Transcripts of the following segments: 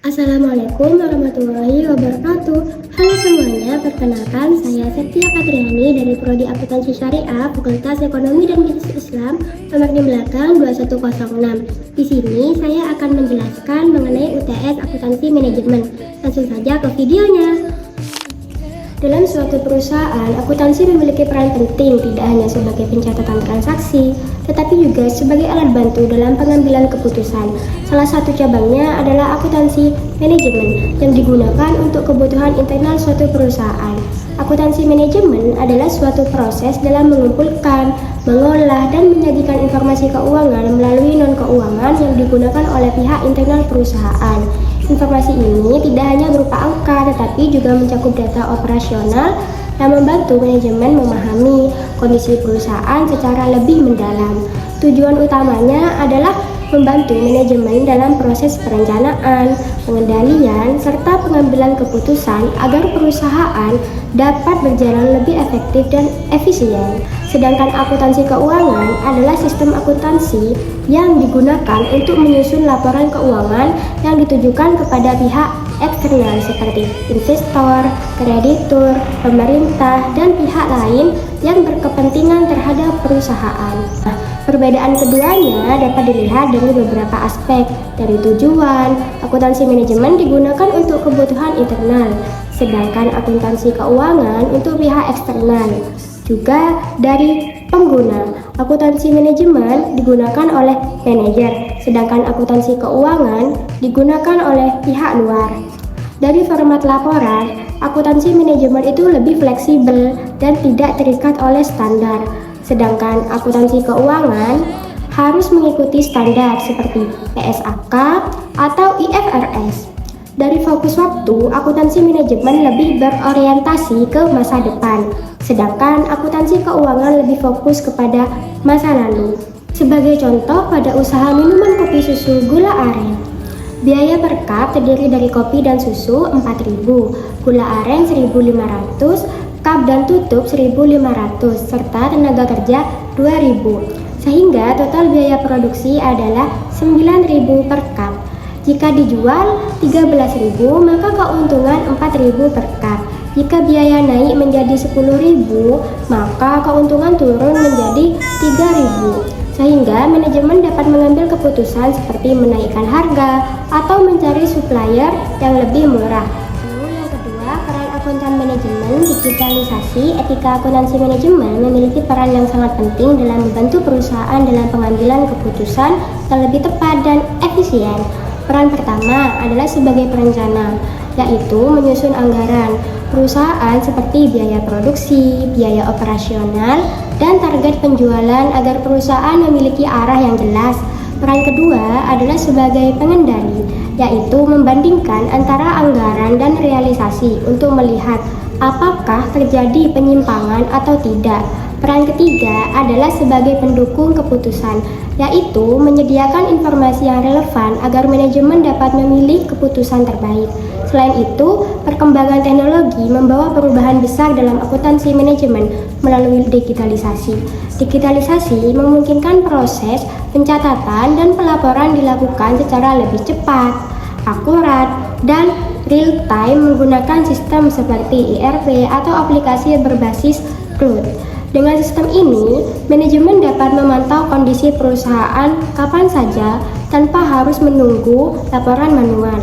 Assalamualaikum warahmatullahi wabarakatuh. Halo semuanya, perkenalkan saya Septia Katriani dari Prodi Akuntansi Syariah, Fakultas Ekonomi dan Bisnis Islam, nomor di belakang 2106. Di sini saya akan menjelaskan mengenai UTS Akuntansi Manajemen. Langsung saja ke videonya. Dalam suatu perusahaan, akuntansi memiliki peran penting tidak hanya sebagai pencatatan transaksi, tetapi juga sebagai alat bantu dalam pengambilan keputusan. Salah satu cabangnya adalah akuntansi manajemen yang digunakan untuk kebutuhan internal suatu perusahaan. Akuntansi manajemen adalah suatu proses dalam mengumpulkan, mengolah, dan menyajikan informasi keuangan melalui non-keuangan yang digunakan oleh pihak internal perusahaan. Informasi ini tidak hanya berupa angka, tetapi juga mencakup data operasional yang membantu manajemen memahami kondisi perusahaan secara lebih mendalam. Tujuan utamanya adalah membantu manajemen dalam proses perencanaan, pengendalian, serta pengambilan keputusan agar perusahaan dapat berjalan lebih efektif dan efisien. Sedangkan akuntansi keuangan adalah sistem akuntansi yang digunakan untuk menyusun laporan keuangan yang ditujukan kepada pihak eksternal seperti investor, kreditur, pemerintah, dan pihak lain yang berkepentingan terhadap perusahaan. Perbedaan keduanya dapat dilihat dari beberapa aspek. Dari tujuan, akuntansi manajemen digunakan untuk kebutuhan internal, sedangkan akuntansi keuangan untuk pihak eksternal. Juga dari pengguna, akuntansi manajemen digunakan oleh manajer, sedangkan akuntansi keuangan digunakan oleh pihak luar. Dari format laporan, akuntansi manajemen itu lebih fleksibel dan tidak terikat oleh standar, sedangkan akuntansi keuangan harus mengikuti standar seperti PSAK atau IFRS. Dari fokus waktu, akuntansi manajemen lebih berorientasi ke masa depan, sedangkan akuntansi keuangan lebih fokus kepada masa lalu. Sebagai contoh, pada usaha minuman kopi susu gula aren, biaya per cup terdiri dari kopi dan susu 4.000, gula aren 1.500, cup dan tutup 1.500, serta tenaga kerja 2.000, sehingga total biaya produksi adalah 9.000 per cup. Jika dijual 13.000, maka keuntungan 4.000 per cup. Jika biaya naik menjadi 10.000, maka keuntungan turun menjadi 3.000. Sehingga manajemen dapat mengambil keputusan seperti menaikkan harga atau mencari supplier yang lebih murah. Lalu yang kedua, peran akuntan manajemen. Digitalisasi. Etika akuntansi manajemen memiliki peran yang sangat penting dalam membantu perusahaan dalam pengambilan keputusan yang lebih tepat dan efisien. Peran pertama adalah sebagai perencana, yaitu menyusun anggaran perusahaan seperti biaya produksi, biaya operasional, dan target penjualan agar perusahaan memiliki arah yang jelas. Peran kedua adalah sebagai pengendali, yaitu membandingkan antara anggaran dan realisasi untuk melihat apakah terjadi penyimpangan atau tidak. Peran ketiga adalah sebagai pendukung keputusan, yaitu menyediakan informasi yang relevan agar manajemen dapat memilih keputusan terbaik. Selain itu, perkembangan teknologi membawa perubahan besar dalam akuntansi manajemen melalui digitalisasi. Digitalisasi memungkinkan proses pencatatan dan pelaporan dilakukan secara lebih cepat, akurat, dan real time menggunakan sistem seperti ERP atau aplikasi berbasis cloud. Dengan sistem ini, manajemen dapat memantau kondisi perusahaan kapan saja tanpa harus menunggu laporan manual.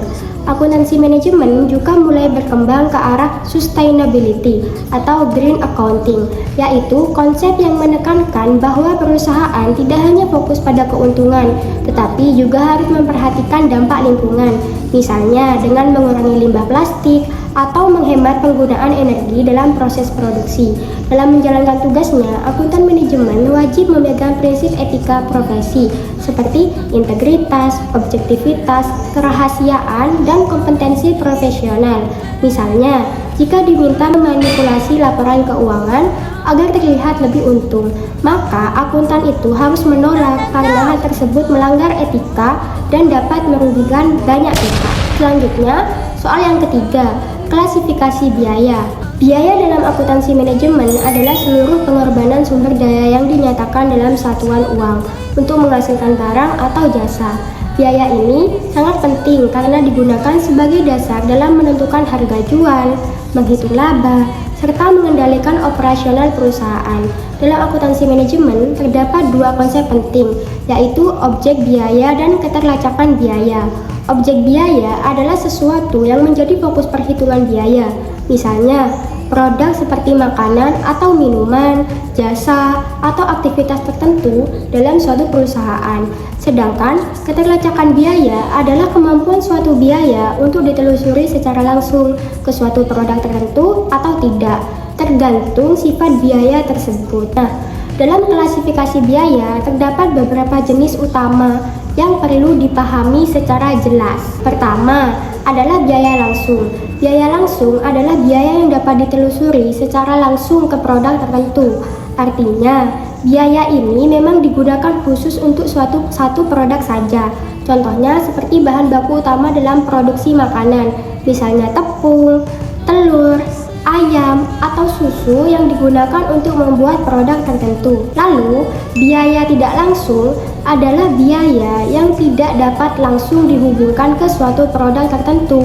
Akuntansi manajemen juga mulai berkembang ke arah sustainability atau green accounting, yaitu konsep yang menekankan bahwa perusahaan tidak hanya fokus pada keuntungan, tetapi juga harus memperhatikan dampak lingkungan, misalnya dengan mengurangi limbah plastik atau menghemat penggunaan energi dalam proses produksi. Dalam menjalankan tugasnya, akuntan manajemen wajib memegang prinsip etika profesi seperti integritas, objektivitas, kerahasiaan, dan kompetensi profesional. Misalnya, jika diminta memanipulasi laporan keuangan agar terlihat lebih untung, maka akuntan itu harus menolak karena hal tersebut melanggar etika dan dapat merugikan banyak pihak. Selanjutnya, soal yang ketiga, klasifikasi biaya. Biaya dalam akuntansi manajemen adalah seluruh pengorbanan sumber daya yang dinyatakan dalam satuan uang untuk menghasilkan barang atau jasa. Biaya ini sangat penting karena digunakan sebagai dasar dalam menentukan harga jual, menghitung laba, serta mengendalikan operasional perusahaan. Dalam akuntansi manajemen terdapat dua konsep penting, yaitu objek biaya dan keterlacakan biaya. Objek biaya adalah sesuatu yang menjadi fokus perhitungan biaya, misalnya produk seperti makanan atau minuman, jasa, atau aktivitas tertentu dalam suatu perusahaan. Sedangkan keterlacakan biaya adalah kemampuan suatu biaya untuk ditelusuri secara langsung ke suatu produk tertentu atau tidak, tergantung sifat biaya tersebut. Nah, dalam klasifikasi biaya terdapat beberapa jenis utama yang perlu dipahami secara jelas. Pertama adalah biaya langsung. Biaya langsung adalah biaya yang dapat ditelusuri secara langsung ke produk tertentu. Artinya, biaya ini memang digunakan khusus untuk satu produk saja. Contohnya seperti bahan baku utama dalam produksi makanan, misalnya tepung, telur, ayam, atau susu yang digunakan untuk membuat produk tertentu. Lalu, biaya tidak langsung adalah biaya yang tidak dapat langsung dihubungkan ke suatu produk tertentu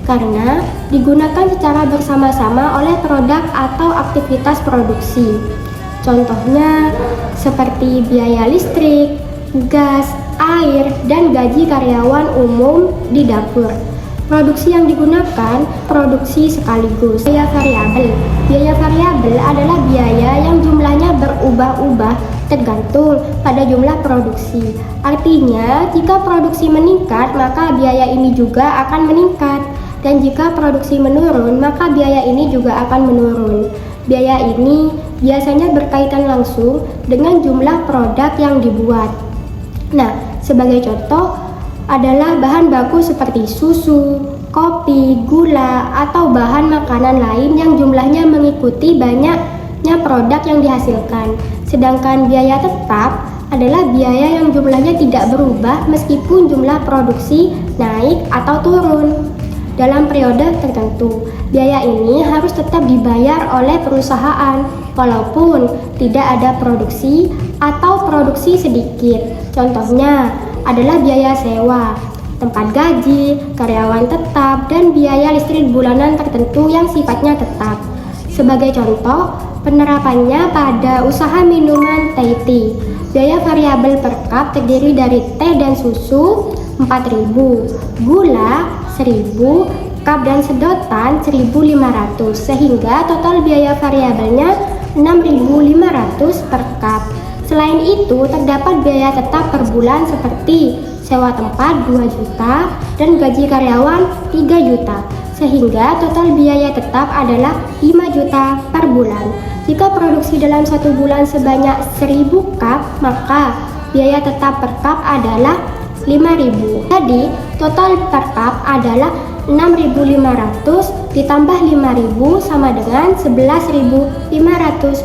karena digunakan secara bersama-sama oleh produk atau aktivitas produksi. Contohnya seperti biaya listrik, gas, air, dan gaji karyawan umum di dapur. Produksi yang digunakan produksi sekaligus. Biaya variabel. Biaya variabel adalah biaya yang jumlahnya berubah-ubah tergantung pada jumlah produksi. Artinya, jika produksi meningkat, maka biaya ini juga akan meningkat. Dan jika produksi menurun, maka biaya ini juga akan menurun. Biaya ini biasanya berkaitan langsung dengan jumlah produk yang dibuat. Nah, sebagai contoh adalah bahan baku seperti susu, kopi, gula, atau bahan makanan lain yang jumlahnya mengikuti banyaknya produk yang dihasilkan. Sedangkan biaya tetap adalah biaya yang jumlahnya tidak berubah meskipun jumlah produksi naik atau turun dalam periode tertentu. Biaya ini harus tetap dibayar oleh perusahaan walaupun tidak ada produksi atau produksi sedikit. Contohnya adalah biaya sewa, tempat gaji, karyawan tetap, dan biaya listrik bulanan tertentu yang sifatnya tetap. Sebagai contoh, penerapannya pada usaha minuman Thai Tea. Biaya variabel per cup terdiri dari teh dan susu 4.000, gula 1.000, cup dan sedotan 1.500, sehingga total biaya variabelnya 6.500 per cup. Selain itu, terdapat biaya tetap per bulan seperti sewa tempat 2 juta dan gaji karyawan 3 juta, sehingga total biaya tetap adalah 5 juta per bulan. Jika produksi dalam satu bulan sebanyak 1.000 cup, maka biaya tetap per cup adalah 5.000. Jadi, total per cup adalah 6.500 ditambah 5.000 sama dengan 11.500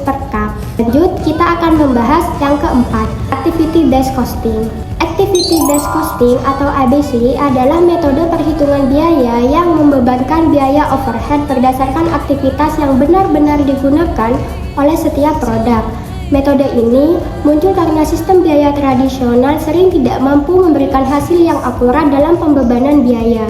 per cup. Lanjut, kita akan membahas yang keempat, Activity Based Costing. Activity Based Costing atau ABC adalah metode perhitungan biaya yang membebankan biaya overhead berdasarkan aktivitas yang benar-benar digunakan oleh setiap produk. Metode ini muncul karena sistem biaya tradisional sering tidak mampu memberikan hasil yang akurat dalam pembebanan biaya.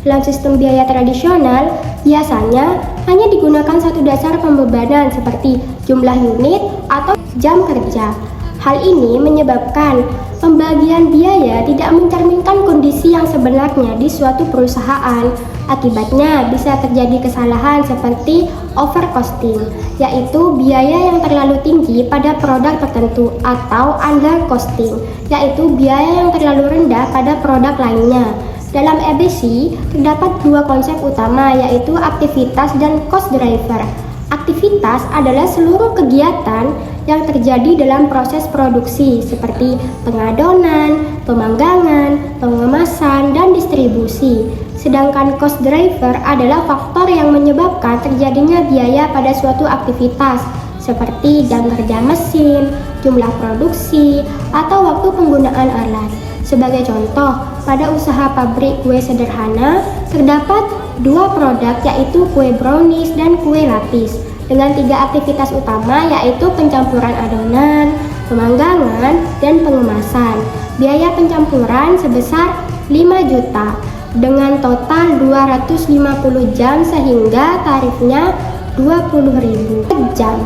Dalam sistem biaya tradisional, biasanya hanya digunakan satu dasar pembebanan seperti jumlah unit atau jam kerja. Hal ini menyebabkan pembagian biaya tidak mencerminkan kondisi yang sebenarnya di suatu perusahaan. Akibatnya bisa terjadi kesalahan seperti overcosting, yaitu biaya yang terlalu tinggi pada produk tertentu, atau undercosting, yaitu biaya yang terlalu rendah pada produk lainnya. Dalam ABC, terdapat dua konsep utama, yaitu aktivitas dan cost driver. Aktivitas adalah seluruh kegiatan yang terjadi dalam proses produksi seperti pengadonan, pemanggangan, pengemasan, dan distribusi. Sedangkan cost driver adalah faktor yang menyebabkan terjadinya biaya pada suatu aktivitas seperti jam kerja mesin, jumlah produksi, atau waktu penggunaan alat. Sebagai contoh, pada usaha pabrik kue sederhana, terdapat dua produk, yaitu kue brownies dan kue lapis, dengan 3 aktivitas utama, yaitu pencampuran adonan, pemanggangan, dan pengemasan. biaya pencampuran sebesar 5 juta dengan total 250 jam sehingga tarifnya 20.000 per jam.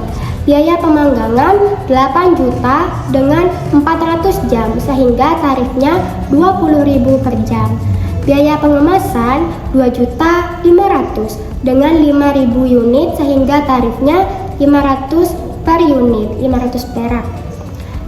Biaya pemanggangan 8 juta dengan 400 jam sehingga tarifnya 20.000 per jam. Biaya pengemasan 2.500.000 dengan 5.000 unit sehingga tarifnya 500 per unit, 500 perak.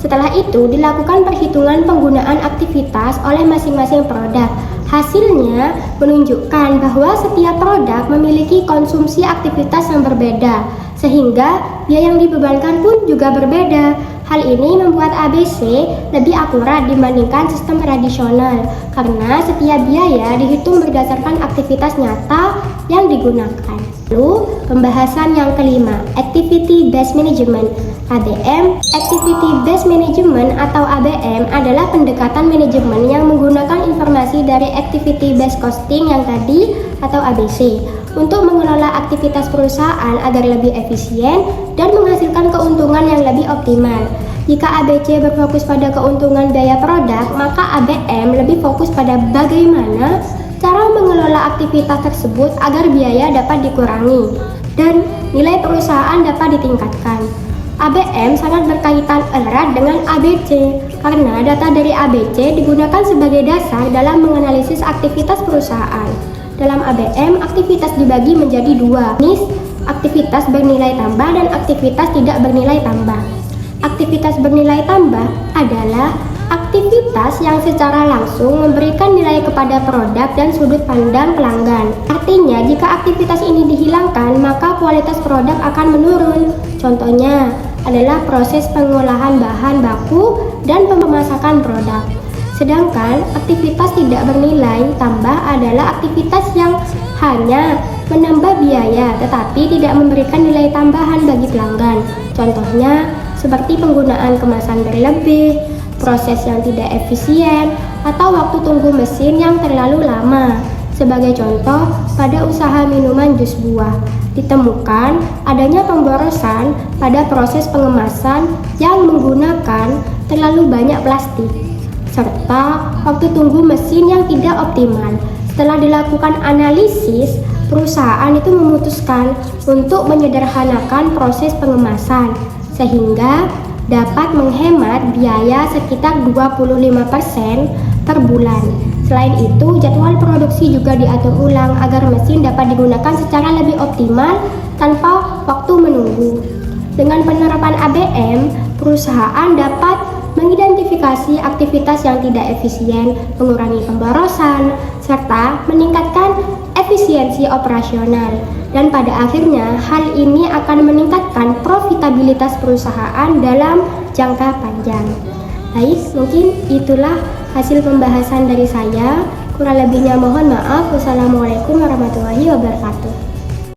Setelah itu dilakukan perhitungan penggunaan aktivitas oleh masing-masing produk. Hasilnya menunjukkan bahwa setiap produk memiliki konsumsi aktivitas yang berbeda, sehingga biaya yang dibebankan pun juga berbeda. Hal ini membuat ABC lebih akurat dibandingkan sistem tradisional, karena setiap biaya dihitung berdasarkan aktivitas nyata yang digunakan. Lalu, pembahasan yang kelima, Activity Based Management (ABM). Activity Based Management atau ABM adalah pendekatan manajemen yang menggunakan informasi dari Activity Based Costing yang tadi atau ABC untuk mengelola aktivitas perusahaan agar lebih efisien dan menghasilkan keuntungan yang lebih optimal. Jika ABC berfokus pada keuntungan biaya produk, maka ABM lebih fokus pada bagaimana cara mengelola aktivitas tersebut agar biaya dapat dikurangi dan nilai perusahaan dapat ditingkatkan. ABM sangat berkaitan erat dengan ABC karena data dari ABC digunakan sebagai dasar dalam menganalisis aktivitas perusahaan. Dalam ABM, aktivitas dibagi menjadi dua, jenis aktivitas bernilai tambah dan aktivitas tidak bernilai tambah. Aktivitas bernilai tambah adalah aktivitas yang secara langsung memberikan nilai kepada produk dan sudut pandang pelanggan. Artinya, jika aktivitas ini dihilangkan, maka kualitas produk akan menurun. Contohnya adalah proses pengolahan bahan baku dan pemasakan produk. Sedangkan aktivitas tidak bernilai tambah adalah aktivitas yang hanya menambah biaya tetapi tidak memberikan nilai tambahan bagi pelanggan. Contohnya seperti penggunaan kemasan berlebih, proses yang tidak efisien, atau waktu tunggu mesin yang terlalu lama. Sebagai contoh, pada usaha minuman jus buah, ditemukan adanya pemborosan pada proses pengemasan yang menggunakan terlalu banyak plastik, serta waktu tunggu mesin yang tidak optimal. Setelah dilakukan analisis, perusahaan itu memutuskan untuk menyederhanakan proses pengemasan, sehingga dapat menghemat biaya sekitar 25% per bulan. Selain itu, jadwal produksi juga diatur ulang agar mesin dapat digunakan secara lebih optimal tanpa waktu menunggu. Dengan penerapan ABM, perusahaan dapat mengidentifikasi aktivitas yang tidak efisien, mengurangi pemborosan, serta meningkatkan efisiensi operasional. Dan pada akhirnya, hal ini akan meningkatkan profitabilitas perusahaan dalam jangka panjang. Baik, mungkin itulah hasil pembahasan dari saya. Kurang lebihnya mohon maaf. Wassalamualaikum warahmatullahi wabarakatuh.